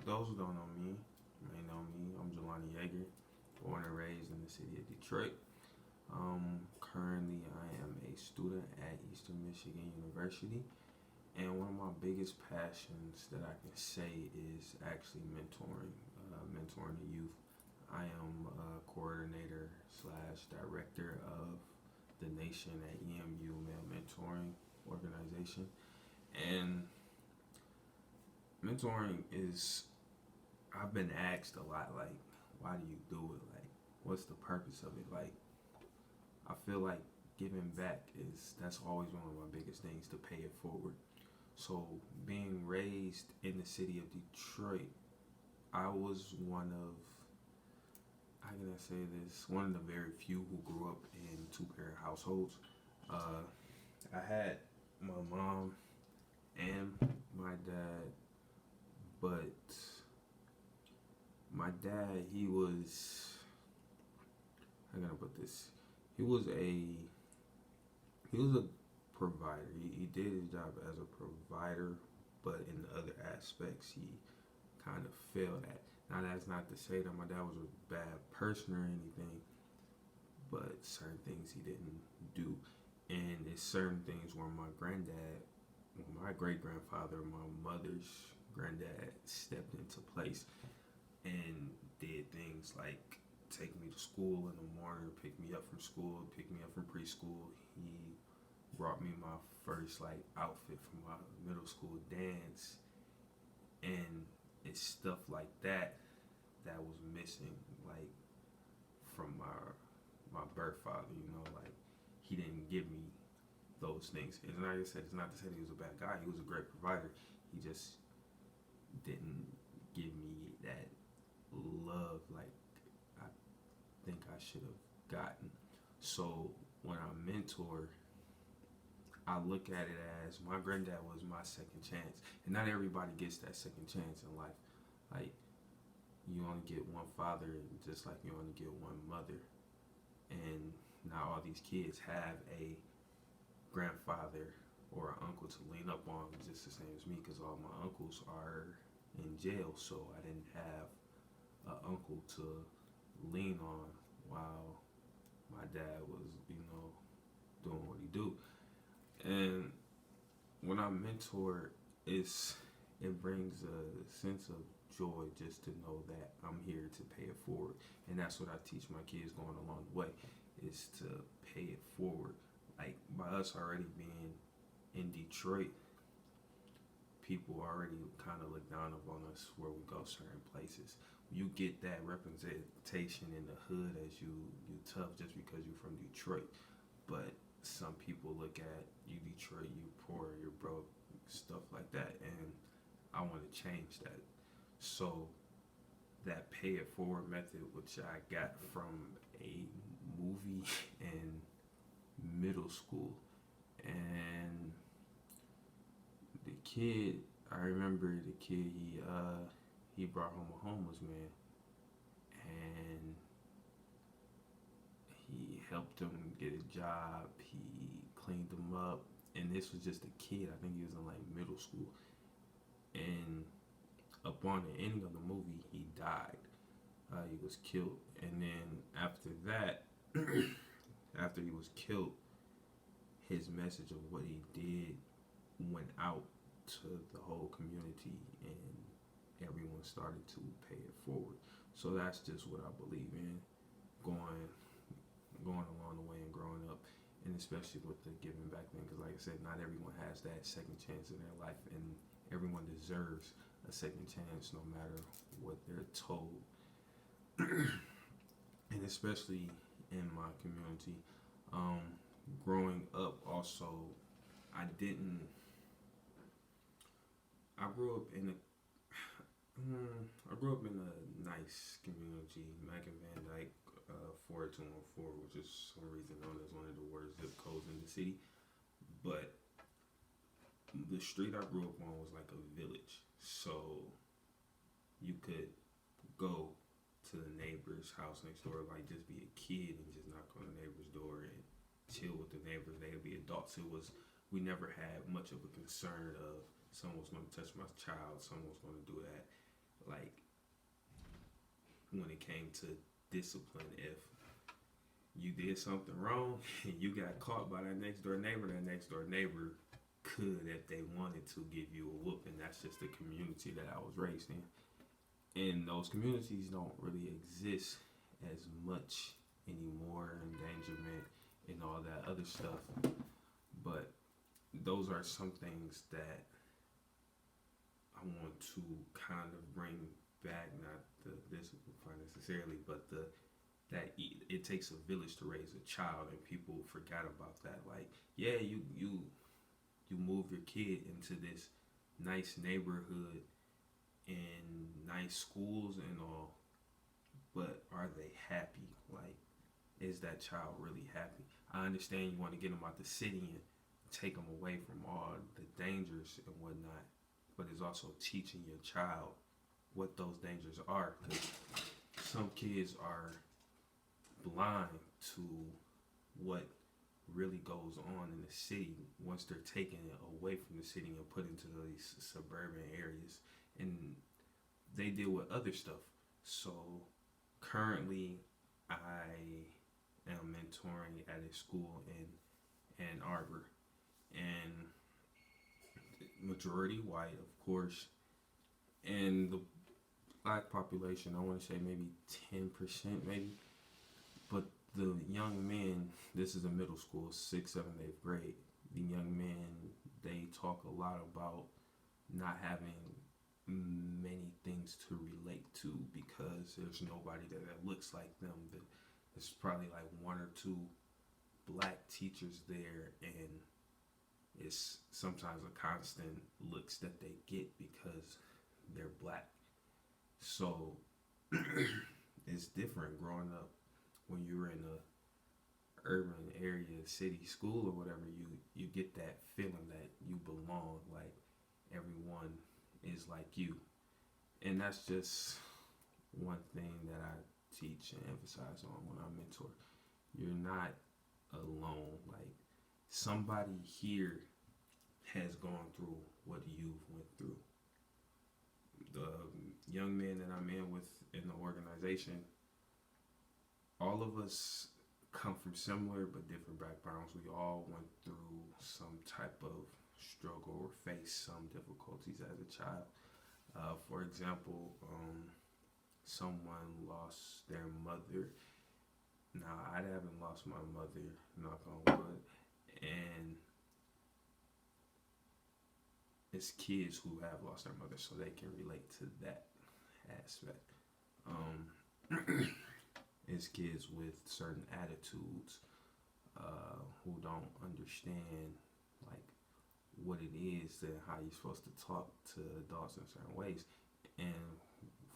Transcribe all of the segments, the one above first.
those who don't know me may know me. I'm Jelani Yeager, born and raised in the city of Detroit. Currently, I am a student at Eastern Michigan University, and one of my biggest passions that I can say is actually mentoring the youth. I am a coordinator slash director of the Nation at EMU Male Mentoring Organization, and mentoring is I've been asked a lot, like, why do you do it? Like, what's the purpose of it? Like, I feel like giving back is that's always one of my biggest things to pay it forward. So, being raised in the city of Detroit, I was one of, how can I say this? One of the very few who grew up in two-parent households. Uh, I had my mom and my dad, but my dad, how can I put this? He was a he was a provider. He did his job as a provider, but in the other aspects, he kind of failed at. Now that's not to say that my dad was a bad person or anything, but certain things he didn't do, and it's certain things where my great grandfather, my mother's granddad, stepped into place and did things like take me to school in the morning, pick me up from school, pick me up from preschool. He brought me my first like outfit from my middle school dance, and it's stuff like that that was missing, like from my birth father. Like he didn't give me those things. And like I said, it's not to say that he was a bad guy. He was a great provider. He just didn't give me that love like I think I should have gotten. So when I mentor, I look at it as my granddad was my second chance, and not everybody gets that second chance in life. Like you only get one father, just like you only get one mother, and not all these kids have a grandfather or an uncle to lean up on just the same as me, because all my uncles are in jail, so I didn't have an uncle to lean on while my dad was, doing what he do. And when I mentor, it brings a sense of joy just to know that I'm here to pay it forward, and that's what I teach my kids going along the way is to pay it forward. Like by us already being in Detroit, people already kind of look down upon us where we go certain places. You get that representation in the hood as you tough just because you're from Detroit, but some people look at you Detroit, you poor, you're broke, stuff like that, and I want to change that. So that pay it forward method, which I got from a movie in middle school, and I remember the kid. He brought home a homeless man, and he helped him get a job. He cleaned him up, and this was just a kid. I think he was in like middle school, and upon the ending of the movie, he died. He was killed, and then after that, after he was killed, his message of what he did went out to the whole community, and everyone started to pay it forward. So that's just what I believe in, going going along the way and growing up, and especially with the giving back thing. Because like I said, not everyone has that second chance in their life, and everyone deserves a second chance, no matter what they're told. And especially in my community, um, growing up, also, I didn't. I grew up in a I grew up in a nice community, Macon Van Dyke, 48214, which is some reason known as one of the worst zip codes in the city. But the street I grew up on was like a village, so you could go to the neighbor's house next door, like just be a kid and just knock on the neighbor's door and chill with the neighbors. They would be adults. We never had much of a concern of someone was going to touch my child, someone was going to do that. like when it came to discipline. If you did something wrong and you got caught by that next door neighbor could, if they wanted to, give you a whooping. That's just the community that I was raised in. And those communities don't really exist as much anymore, endangerment and all that other stuff. But those are some things that I want to kind of bring back, not the discipline part necessarily, but it takes a village to raise a child, and people forgot about that. Like, yeah, you move your kid into this nice neighborhood and nice schools and all, but are they happy? Like, is that child really happy? I understand you want to get them out the city and take them away from all the dangers and whatnot, but it's also teaching your child what those dangers are. Because some kids are blind to what really goes on in the city once they're taken away from the city and put into these suburban areas, and they deal with other stuff. So currently I am mentoring at a school in Ann Arbor, and majority white, of course, and the black population, I want to say maybe 10%, maybe. But the young men, this is a middle school, 6th, 7th, 8th grade. The young men, they talk a lot about not having many things to relate to because there's nobody that looks like them. There's probably like one or two black teachers there, and it's sometimes a constant looks that they get because they're black. So it's different growing up when you're in a urban area, city, school, or whatever. You get that feeling that you belong, like everyone is like you. And that's just one thing that I teach and emphasize on when I mentor. You're not alone. Like, somebody here has gone through what you've went through. The young men that I'm in with in the organization, all of us come from similar but different backgrounds. We all went through some type of struggle or faced some difficulties as a child. For example, someone lost their mother. Now, I haven't lost my mother, knock on wood, and it's kids who have lost their mother, so they can relate to that aspect. It's kids with certain attitudes who don't understand like what it is and how you're supposed to talk to adults in certain ways. And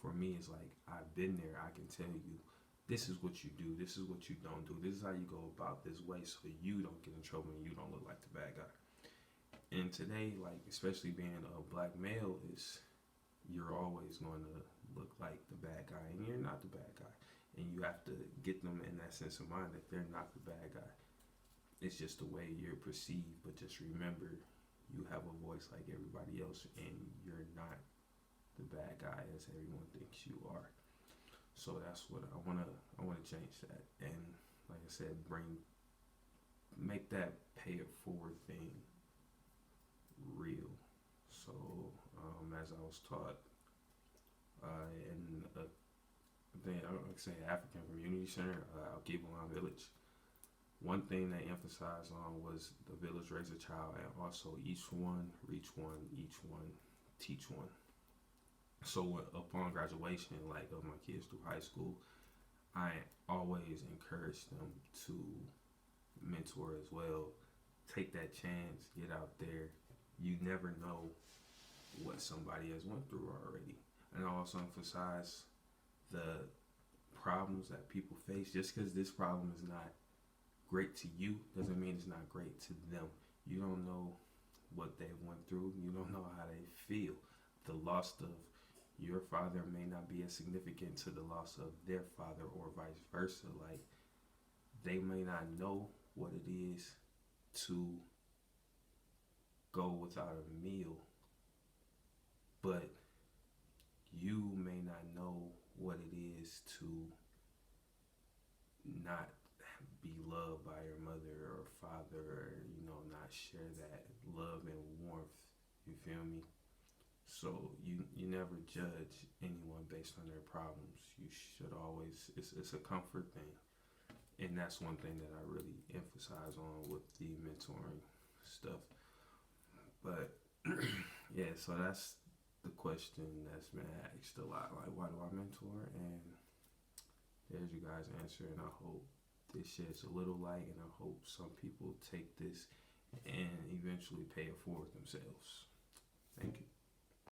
for me, it's like, I've been there. I can tell you, this is what you do. This is what you don't do. This is how you go about this way so you don't get in trouble and you don't look like the bad guy. And today, like, especially being a black male, is you're always going to look like the bad guy, and you're not the bad guy. And you have to get them in that sense of mind that they're not the bad guy. It's just the way you're perceived, but just remember, you have a voice like everybody else, and you're not the bad guy as everyone thinks you are. So that's what I wanna change that, and like I said, make that pay it forward thing real. So as I was taught in a thing, I would say African Community Center, Alkebulan Village, one thing they emphasized on was the village raise a child, and also each one, reach one, each one, teach one. So upon graduation, like, of my kids through high school, I always encourage them to mentor as well. Take that chance, get out there. You never know what somebody has went through already. And I also emphasize the problems that people face. Just because this problem is not great to you doesn't mean it's not great to them. You don't know what they went through. You don't know how they feel. The loss of your father may not be as significant to the loss of their father, or vice versa. Like, they may not know what it is to go without a meal, but you not be loved by your mother or father, or not share that love and warmth. You feel me? So you never judge anyone based on their problems. You should always, it's a comfort thing, and that's one thing that I really emphasize on with the mentoring stuff. But yeah, so that's the question that's been asked a lot. Like, why do I mentor? And there's you guys' answer, and I hope this sheds a little light, and I hope some people take this and eventually pay it forward themselves. Thank you.